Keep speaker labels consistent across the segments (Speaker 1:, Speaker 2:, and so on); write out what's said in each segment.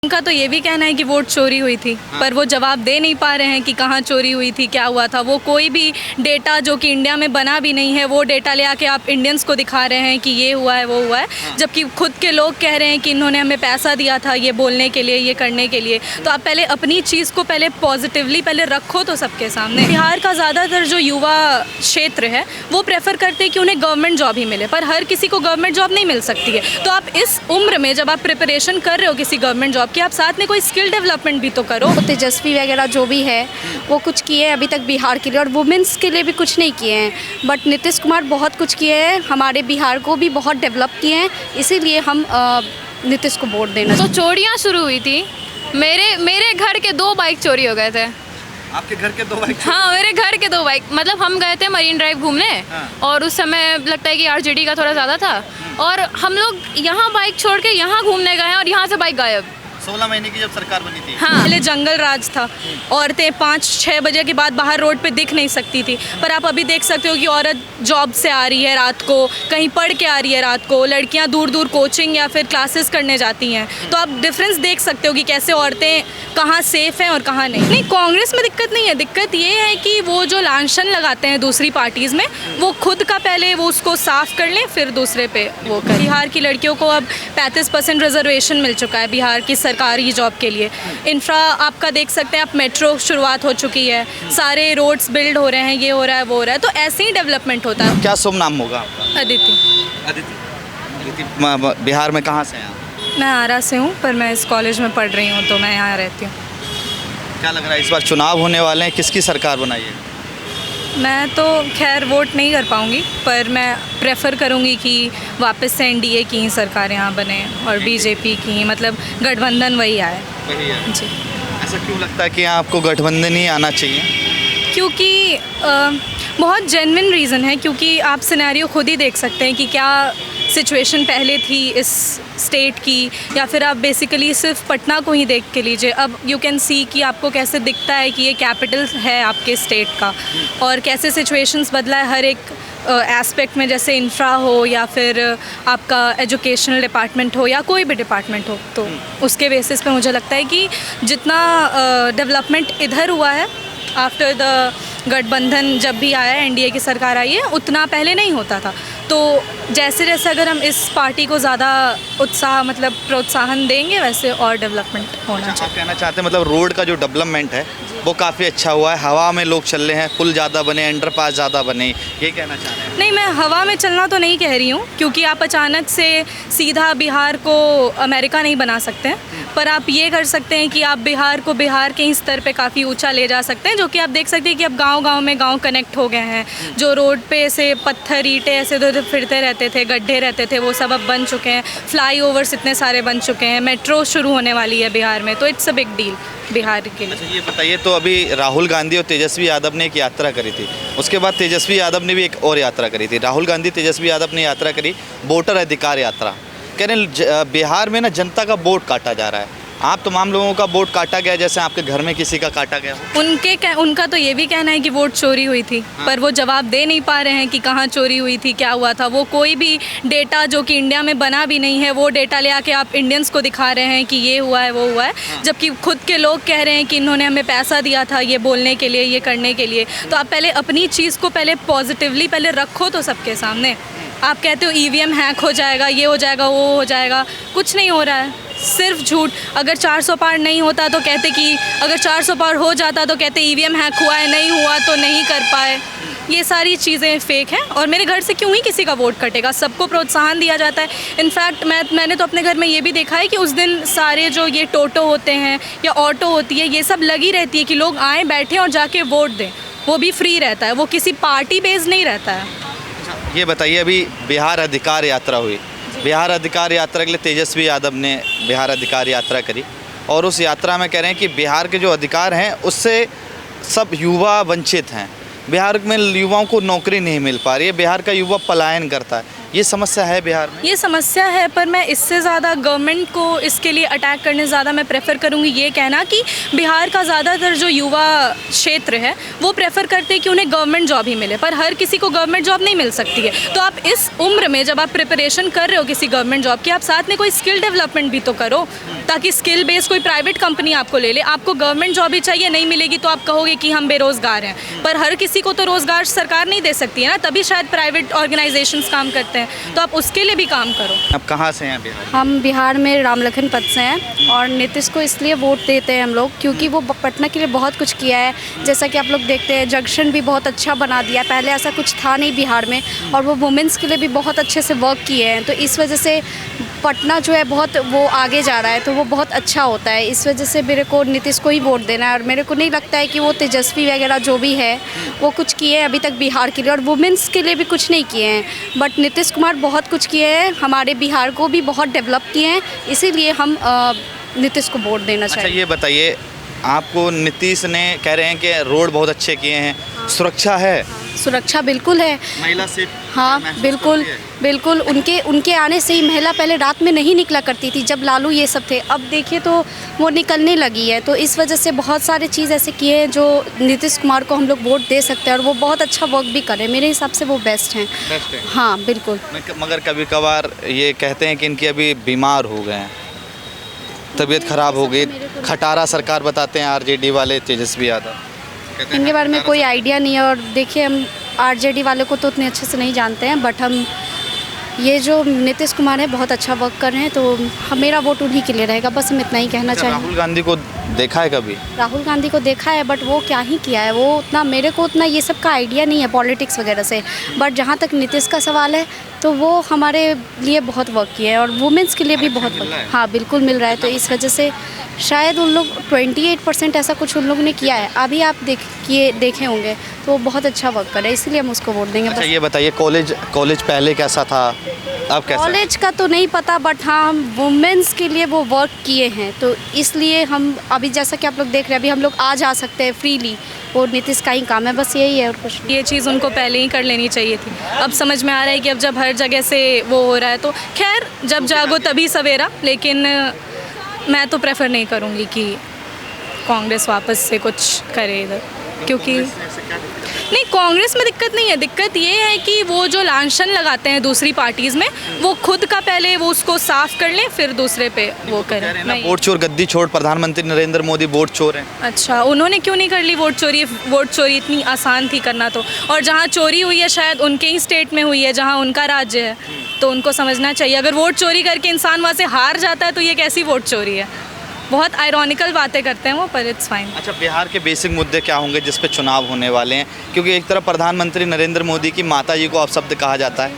Speaker 1: उनका तो ये भी कहना है कि वोट चोरी हुई थी, पर वो जवाब दे नहीं पा रहे हैं कि कहाँ चोरी हुई थी, क्या हुआ था। वो कोई भी डेटा जो कि इंडिया में बना भी नहीं है, वो डेटा ले आके आप इंडियंस को दिखा रहे हैं कि ये हुआ है, वो हुआ है, जबकि खुद के लोग कह रहे हैं कि इन्होंने हमें पैसा दिया था ये बोलने के लिए, ये करने के लिए। तो आप पहले अपनी चीज़ को पहले पॉजिटिवली पहले रखो तो सबके सामने। बिहार का ज़्यादातर जो युवा क्षेत्र है वो प्रेफर करते हैं कि उन्हें गवर्नमेंट जॉब ही मिले, पर हर किसी को गवर्नमेंट जॉब नहीं मिल सकती है। तो आप इस उम्र में जब आप प्रिपरेशन कर रहे हो किसी गवर्नमेंट जॉब कि आप साथ में कोई स्किल डेवलपमेंट भी तो करो।
Speaker 2: तेजस्वी वगैरह जो भी है वो कुछ किए हैं अभी तक बिहार के लिए, और वुमेंस के लिए भी कुछ नहीं किए हैं। बट नीतीश कुमार बहुत कुछ किए हैं, हमारे बिहार को भी बहुत डेवलप किए हैं, इसीलिए हम नीतीश को वोट देना।
Speaker 3: तो चोरियाँ शुरू हुई थी। मेरे घर के 2 बाइक चोरी हो गए थे।
Speaker 4: आपके घर के 2 बाइक?
Speaker 3: हाँ, मेरे घर के 2 बाइक। मतलब हम गए थे मरीन ड्राइव घूमने, और उस समय लगता है कि आरजेडी का थोड़ा ज़्यादा था, और हम लोग यहाँ बाइक छोड़ के यहाँ घूमने गए हैं और यहाँ से बाइक गायब।
Speaker 4: 16 महीने की जब सरकार बनी थी।
Speaker 1: हाँ, पहले जंगल राज था, औरतें 5-6 बजे के बाद बाहर रोड पे दिख नहीं सकती थी, पर आप अभी देख सकते हो कि औरत जॉब से आ रही है रात को, कहीं पढ़ के आ रही है रात को, लड़कियां दूर दूर कोचिंग या फिर क्लासेस करने जाती हैं। तो आप डिफरेंस देख सकते हो कि कैसे औरतें कहाँ सेफ़ हैं और कहाँ नहीं। कांग्रेस में दिक्कत नहीं है, दिक्कत ये है कि वो जो लांछन लगाते हैं दूसरी पार्टीज़ में, वो खुद का पहले वो उसको साफ़ कर लें फिर दूसरे पे वो करें। बिहार की लड़कियों को अब 35% रिजर्वेशन मिल चुका है बिहार की सरकारी जॉब के लिए। इंफ्रा आपका देख सकते हैं आप, मेट्रो शुरुआत हो चुकी है, सारे रोड्स बिल्ड हो रहे हैं, ये हो रहा है वो हो रहा है, तो ऐसे ही डेवलपमेंट होता है।
Speaker 4: क्या शुभ नाम होगा आपका?
Speaker 1: अदिति।
Speaker 4: अदिति बिहार में कहाँ से हैं आप?
Speaker 1: मैं आरा से हूँ, पर मैं इस कॉलेज में पढ़ रही हूँ, तो मैं यहाँ रहती हूँ।
Speaker 4: क्या लग रहा है इस बार चुनाव होने वाले हैं, किसकी सरकार बनाइए?
Speaker 1: मैं तो खैर वोट नहीं कर पाऊँगी, पर मैं प्रेफर करूँगी कि वापस से एनडीए की ही सरकार यहाँ बने और बीजेपी की ही, मतलब गठबंधन वही आए।
Speaker 4: वही है
Speaker 1: जी।
Speaker 4: ऐसा क्यों लगता है कि यहाँ आपको गठबंधन ही आना चाहिए?
Speaker 1: क्योंकि बहुत जेन्युइन रीज़न है, क्योंकि आप सिनेरियो खुद ही देख सकते हैं कि क्या सिचुएशन पहले थी इस स्टेट की, या फिर आप बेसिकली सिर्फ पटना को ही देख के लीजिए। अब यू कैन सी कि आपको कैसे दिखता है कि ये कैपिटल है आपके स्टेट का, और कैसे सिचुएशंस बदला है हर एक एस्पेक्ट में, जैसे इंफ्रा हो या फिर आपका एजुकेशनल डिपार्टमेंट हो या कोई भी डिपार्टमेंट हो। तो उसके बेसिस पे मुझे लगता है कि जितना डेवलपमेंट इधर हुआ है आफ्टर द गठबंधन, जब भी आया एनडीए की सरकार आई है, उतना पहले नहीं होता था। तो जैसे जैसे अगर हम इस पार्टी को ज़्यादा उत्साह मतलब प्रोत्साहन देंगे, वैसे और डेवलपमेंट होना चाहिए।
Speaker 4: आप कहना चाहते हैं मतलब रोड का जो डेवलपमेंट है वो काफ़ी अच्छा हुआ है, हवा में लोग चल रहे हैं, पुल ज़्यादा बने, अंडरपास ज़्यादा बने, ये कहना चाह रहे हैं?
Speaker 1: नहीं, मैं हवा में चलना तो नहीं कह रही हूँ, क्योंकि आप अचानक से सीधा बिहार को अमेरिका नहीं बना सकते हैं, पर आप ये कर सकते हैं कि आप बिहार को बिहार के ही स्तर पे काफ़ी ऊंचा ले जा सकते हैं, जो कि आप देख सकते हैं कि अब गांव-गांव में गांव कनेक्ट हो गए हैं। जो रोड पे से पत्थर ईंटें ऐसे उधर फिरते रहते थे, गड्ढे रहते थे, वो सब अब बन चुके हैं। फ्लाईओवर्स इतने सारे बन चुके हैं, मेट्रो शुरू होने वाली है बिहार में, तो it's a big deal Bihar के लिए।
Speaker 4: अच्छा, ये बताइए, तो अभी राहुल गांधी और तेजस्वी यादव ने एक यात्रा करी थी, उसके बाद तेजस्वी यादव ने भी एक और यात्रा करी थी। राहुल गांधी तेजस्वी यादव ने यात्रा करी वोटर अधिकार यात्रा। कह रहे हैं बिहार में ना जनता का वोट काटा जा रहा है। आप तमाम लोगों का वोट काटा गया, जैसे आपके घर में किसी का काटा गया हो।
Speaker 1: उनका तो ये भी कहना है कि वोट चोरी हुई थी, पर वो जवाब दे नहीं पा रहे हैं कि कहाँ चोरी हुई थी, क्या हुआ था। वो कोई भी डेटा जो कि इंडिया में बना भी नहीं है, वो डेटा ले आके आप इंडियंस को दिखा रहे हैं कि ये हुआ है, वो हुआ है, जबकि खुद के लोग कह रहे हैं कि इन्होंने हमें पैसा दिया था ये बोलने के लिए, ये करने के लिए। तो आप पहले अपनी चीज़ को पहले पॉजिटिवली पहले रखो तो सबके सामने। आप कहते हो ईवीएम हैक हो जाएगा, ये हो जाएगा, वो हो जाएगा, कुछ नहीं हो रहा है, सिर्फ झूठ। अगर 400 पार नहीं होता तो कहते कि अगर 400 पार हो जाता तो कहते ईवीएम हैक हुआ है, नहीं हुआ तो नहीं कर पाए। ये सारी चीज़ें फेक हैं, और मेरे घर से क्यों ही किसी का वोट कटेगा। सबको प्रोत्साहन दिया जाता है। इनफैक्ट मैंने तो अपने घर में ये भी देखा है कि उस दिन सारे जो ये टोटो होते हैं या ऑटो होती है, ये सब लगी रहती है कि लोग आएँ, बैठें और जाके वोट दें। वो भी फ्री रहता है, वो किसी पार्टी बेस्ड नहीं रहता है।
Speaker 4: ये बताइए, अभी बिहार अधिकार यात्रा हुई, बिहार अधिकार यात्रा के लिए तेजस्वी यादव ने बिहार अधिकार यात्रा करी, और उस यात्रा में कह रहे हैं कि बिहार के जो अधिकार हैं उससे सब युवा वंचित हैं। बिहार में युवाओं को नौकरी नहीं मिल पा रही है, बिहार का युवा पलायन करता है। ये समस्या है बिहार में?
Speaker 1: ये समस्या है, पर मैं इससे ज़्यादा गवर्नमेंट को इसके लिए अटैक करने ज़्यादा मैं प्रेफर करूँगी ये कहना कि बिहार का ज़्यादातर जो युवा क्षेत्र है वो प्रेफर करते हैं कि उन्हें गवर्नमेंट जॉब ही मिले, पर हर किसी को गवर्नमेंट जॉब नहीं मिल सकती है। तो आप इस उम्र में जब आप प्रिपरेशन कर रहे हो किसी गवर्नमेंट जॉब की, आप साथ में कोई स्किल डेवलपमेंट भी तो करो, ताकि स्किल बेस्ड कोई प्राइवेट कंपनी आपको ले ले। आपको गवर्नमेंट जॉब ही चाहिए, नहीं मिलेगी तो आप कहोगे कि हम बेरोज़गार हैं, पर हर किसी को तो रोज़गार सरकार नहीं दे सकती है ना, तभी शायद प्राइवेट ऑर्गेनाइजेशंस काम करते हैं। तो आप उसके लिए भी काम करो।
Speaker 4: आप कहाँ से हैं बिहार?
Speaker 2: हम बिहार में रामलखन पथ से हैं और नीतीश को इसलिए वोट देते हैं हम लोग क्योंकि वो पटना के लिए बहुत कुछ किया है। जैसा कि आप लोग देखते हैं, जंक्शन भी बहुत अच्छा बना दिया, पहले ऐसा कुछ था नहीं बिहार में, और वो वुमेंस के लिए भी बहुत अच्छे से वर्क किए हैं। तो इस वजह से पटना जो है बहुत वो आगे जा रहा है, तो वो बहुत अच्छा होता है। इस वजह से मेरे को नीतीश को ही वोट देना है। और मेरे को नहीं लगता है कि वो तेजस्वी वगैरह जो भी है वो कुछ किए हैं अभी तक बिहार के लिए, और वुमेंस के लिए भी कुछ नहीं किए हैं। बट नीतीश कुमार बहुत कुछ किए हैं, हमारे बिहार को भी बहुत डेवलप किए हैं, इसीलिए हम नीतीश को वोट देना
Speaker 4: अच्छा,
Speaker 2: चाहिए।
Speaker 4: ये बताइए, आपको नीतीश ने कह रहे हैं कि रोड बहुत अच्छे किए हैं, सुरक्षा है?
Speaker 2: सुरक्षा बिल्कुल है।
Speaker 4: महिला से
Speaker 2: हाँ बिल्कुल बिल्कुल, उनके आने से ही महिला पहले रात में नहीं निकला करती थी जब लालू ये सब थे, अब देखिए तो वो निकलने लगी है। तो इस वजह से बहुत सारे चीज़ ऐसे किए हैं जो नीतीश कुमार को हम लोग वोट दे सकते हैं, और वो बहुत अच्छा वर्क भी कर रहे हैं। मेरे हिसाब से वो बेस्ट हैं। हाँ बिल्कुल।
Speaker 4: मगर कभी कभार ये कहते हैं कि इनकी अभी बीमार हो गए हैं, तबीयत खराब हो गई। खटारा सरकार बताते हैं आरजेडी वाले, तेजस्वी यादव।
Speaker 2: इनके बारे में कोई आइडिया नहीं है, और देखिए हम आरजेडी वाले को तो उतने अच्छे से नहीं जानते हैं, बट हम ये जो नीतीश कुमार है बहुत अच्छा वर्क कर रहे हैं, तो मेरा वोट उन्हीं के लिए रहेगा। बस हम इतना ही कहना चाहेंगे।
Speaker 4: राहुल गांधी को देखा है कभी?
Speaker 2: राहुल गांधी को देखा है, बट वो क्या ही किया है, वो उतना मेरे को उतना ये सब का आइडिया नहीं है पॉलिटिक्स वगैरह से। बट जहाँ तक नीतीश का सवाल है तो वो हमारे लिए बहुत वर्क किया है, और वुमेंस के लिए भी बहुत वर्क। हाँ बिल्कुल मिल रहा है। तो इस वजह से शायद उन लोग 28% ऐसा कुछ उन लोगों ने किया है, अभी आप देखे होंगे, तो वो बहुत अच्छा वर्क कर रहा है, इसलिए हम उसको वोट देंगे।
Speaker 4: अच्छा, ये बताइए, कॉलेज पहले कैसा था, अब कैसा?
Speaker 2: कॉलेज का तो नहीं पता, बट हाँ हम वुमेंस के लिए वो वर्क किए हैं, तो इसलिए हम अभी जैसा कि आप लोग देख रहे हैं, अभी हम लोग आ जा सकते हैं फ्रीली, वो नीतीश का ही काम है, बस यही है और कुछ नहीं।
Speaker 1: ये चीज़ उनको पहले ही कर लेनी चाहिए थी। अब समझ में आ रहा है कि अब जब हर जगह से वो हो रहा है, तो खैर जब जागो तभी सवेरा। लेकिन मैं तो प्रेफर नहीं करूँगी कि कांग्रेस वापस से कुछ करे इधर, क्योंकि नहीं, कांग्रेस में दिक्कत नहीं है। दिक्कत ये है कि वो जो लांछन लगाते हैं दूसरी पार्टीज़ में, वो खुद का पहले वो उसको साफ कर लें, फिर दूसरे पे वो करें।
Speaker 4: वोट चोर गद्दी छोड़, प्रधानमंत्री नरेंद्र मोदी वोट चोर हैं।
Speaker 1: अच्छा, उन्होंने क्यों नहीं कर ली वोट चोरी? वोट चोरी इतनी आसान थी करना तो, और जहाँ चोरी हुई है शायद उनके ही स्टेट में हुई है जहाँ उनका राज्य है, तो उनको समझना चाहिए। अगर वोट चोरी करके इंसान वहाँ से हार जाता है तो ये कैसी वोट चोरी है? बहुत आयरॉनिकल बातें करते हैं वो, पर इट्स फाइन।
Speaker 4: अच्छा, बिहार के बेसिक मुद्दे क्या होंगे जिस पे चुनाव होने वाले हैं? क्योंकि एक तरफ प्रधानमंत्री नरेंद्र मोदी की माता जी को अपशब्द कहा जाता है,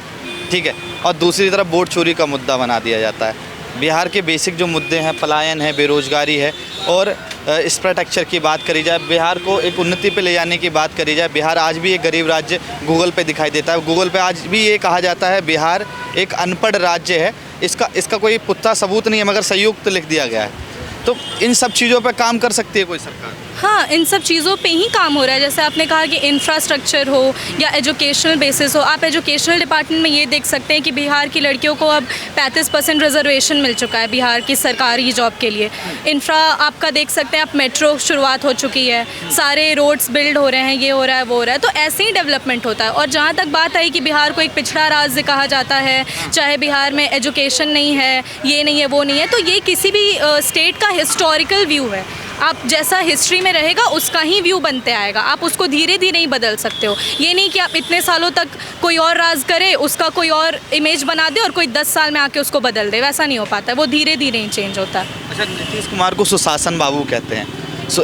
Speaker 4: ठीक है, और दूसरी तरफ वोट चोरी का मुद्दा बना दिया जाता है। बिहार के बेसिक जो मुद्दे हैं, पलायन है, बेरोजगारी है, और इंफ्रास्ट्रक्चर की बात करी जाए, बिहार को एक उन्नति पे ले जाने की बात करी जाए, बिहार आज भी एक गरीब राज्य गूगल पे दिखाई देता है। गूगल पे आज भी ये कहा जाता है बिहार एक अनपढ़ राज्य है। इसका कोई पुख्ता सबूत नहीं है, मगर संयुक्त लिख दिया गया है। तो इन सब चीज़ों पे काम कर सकती है कोई सरकार?
Speaker 1: हाँ, इन सब चीज़ों पे ही काम हो रहा है। जैसे आपने कहा कि इंफ्रास्ट्रक्चर हो या एजुकेशनल बेसिस हो, आप एजुकेशनल डिपार्टमेंट में ये देख सकते हैं कि बिहार की लड़कियों को अब 35% रिजर्वेशन मिल चुका है बिहार की सरकारी जॉब के लिए। इंफ्रा आपका देख सकते हैं आप, मेट्रो शुरुआत हो चुकी है, सारे रोड्स बिल्ड हो रहे हैं, ये हो रहा है वो हो रहा है। तो ऐसे ही डेवलपमेंट होता है। और जहाँ तक बात आई कि बिहार को एक पिछड़ा राज्य कहा जाता है, चाहे बिहार में एजुकेशन नहीं है, ये नहीं है, वो नहीं है, तो ये किसी भी स्टेट का हिस्टोरिकल व्यू है। आप जैसा हिस्ट्री में रहेगा उसका ही व्यू बनते आएगा, आप उसको धीरे धीरे ही बदल सकते हो। ये नहीं कि आप इतने सालों तक कोई और राज करे, उसका कोई और इमेज बना दे और कोई 10 साल में आके उसको बदल दे, वैसा नहीं हो पाता है, वो धीरे धीरे ही चेंज होता है।
Speaker 4: अच्छा, नीतीश कुमार को सुशासन बाबू कहते हैं।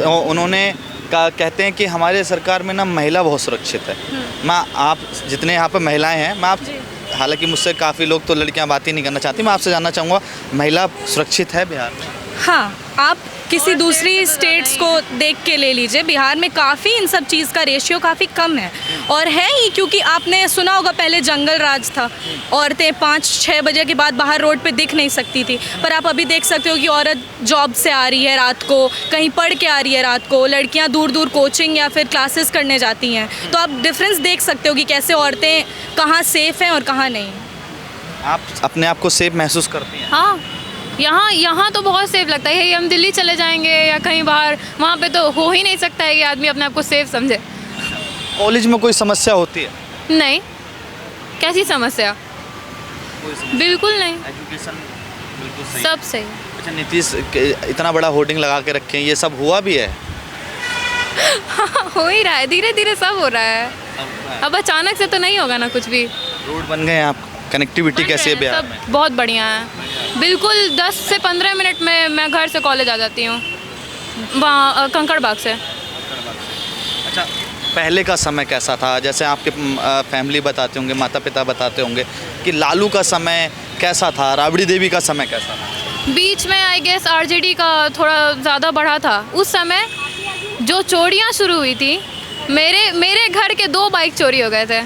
Speaker 4: उन्होंने कहते हैं कि हमारे सरकार में ना महिला बहुत सुरक्षित है। मैं आप जितने यहाँ पर महिलाएँ हैं, मैं आप, हालांकि मुझसे काफ़ी लोग तो लड़कियाँ बात ही नहीं करना चाहती, मैं आपसे जानना चाहूँगा, महिला सुरक्षित है बिहार में?
Speaker 1: हाँ, आप किसी दूसरी स्टेट्स को देख के ले लीजिए, बिहार में काफ़ी इन सब चीज़ का रेशियो काफ़ी कम है। और है ही क्योंकि आपने सुना होगा पहले जंगल राज था, औरतें 5-6 बजे के बाद बाहर रोड पे दिख नहीं सकती थी, पर आप अभी देख सकते हो कि औरत जॉब से आ रही है रात को, कहीं पढ़ के आ रही है रात को, लड़कियां दूर दूर कोचिंग या फिर क्लासेस करने जाती हैं। तो आप डिफरेंस देख सकते हो कि कैसे औरतें कहाँ सेफ़ हैं और कहाँ नहीं।
Speaker 4: आप अपने आप को सेफ महसूस करती हैं?
Speaker 3: हाँ, यहाँ तो बहुत सेफ लगता है। हम दिल्ली चले जाएंगे या कहीं बाहर, वहाँ पे तो हो ही नहीं सकता है कि आदमी अपने आप को सेफ समझे।
Speaker 4: कॉलेज में कोई समस्या होती है?
Speaker 3: नहीं, कैसी समस्या? बिल्कुल नहीं,
Speaker 4: एजुकेशन बिल्कुल सही।
Speaker 3: सब सही।
Speaker 4: अच्छा, नीतीश इतना बड़ा होर्डिंग लगा के रखे हैं, ये सब हुआ भी है?
Speaker 3: हो ही रहा है, धीरे धीरे सब हो रहा है। अब अचानक से तो नहीं होगा ना कुछ भी।
Speaker 4: रोड बन गए हैं, आप कनेक्टिविटी कैसी है बिहार में?
Speaker 3: सब बहुत बढ़िया है, बिल्कुल 10 से 15 मिनट में मैं घर से कॉलेज आ जाती हूँ, वहाँ कंकड़ बाग से।
Speaker 4: अच्छा, पहले का समय कैसा था? जैसे आपके फैमिली बताते होंगे, माता पिता बताते होंगे कि लालू का समय कैसा था, राबड़ी देवी का समय कैसा था?
Speaker 3: बीच में आई गेस आरजेडी का थोड़ा ज़्यादा बढ़ा था। उस समय जो चोरियाँ शुरू हुई थी, मेरे घर के 2 बाइक चोरी हो गए थे।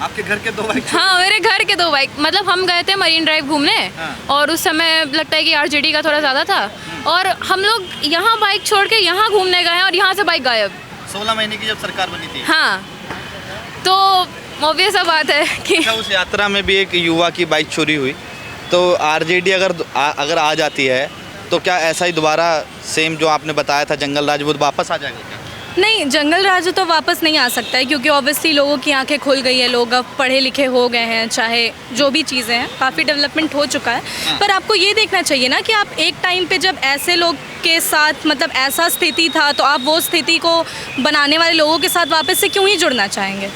Speaker 4: आपके घर के 2 बाइक?
Speaker 3: हाँ, मेरे घर के 2 बाइक, मतलब हम गए थे मरीन ड्राइव घूमने,
Speaker 4: हाँ।
Speaker 3: और उस समय लगता है कि आरजेडी का थोड़ा ज़्यादा था, और हम लोग यहाँ बाइक छोड़ के यहाँ घूमने गए हैं और यहाँ से बाइक गायब।
Speaker 4: 16 महीने की जब सरकार बनी थी।
Speaker 3: हाँ, तो ऑब्वियस सा बात है कि
Speaker 4: अच्छा, उस यात्रा में भी एक युवा की बाइक चोरी हुई, तो आरजेडी अगर आ जाती है तो क्या ऐसा ही दोबारा सेम जो आपने बताया था जंगल राज वो वापस आ जाएगा क्या?
Speaker 1: नहीं, जंगल राज तो वापस नहीं आ सकता है, क्योंकि ऑब्वियसली लोगों की आंखें खुल गई है, लोग अब पढ़े लिखे हो गए हैं, चाहे जो भी चीज़ें हैं, काफ़ी डेवलपमेंट हो चुका है। पर आपको ये देखना चाहिए ना कि आप एक टाइम पे जब ऐसे लोग के साथ, मतलब ऐसा स्थिति था, तो आप वो स्थिति को बनाने वाले लोगों के साथ वापस से क्यों ही जुड़ना चाहेंगे?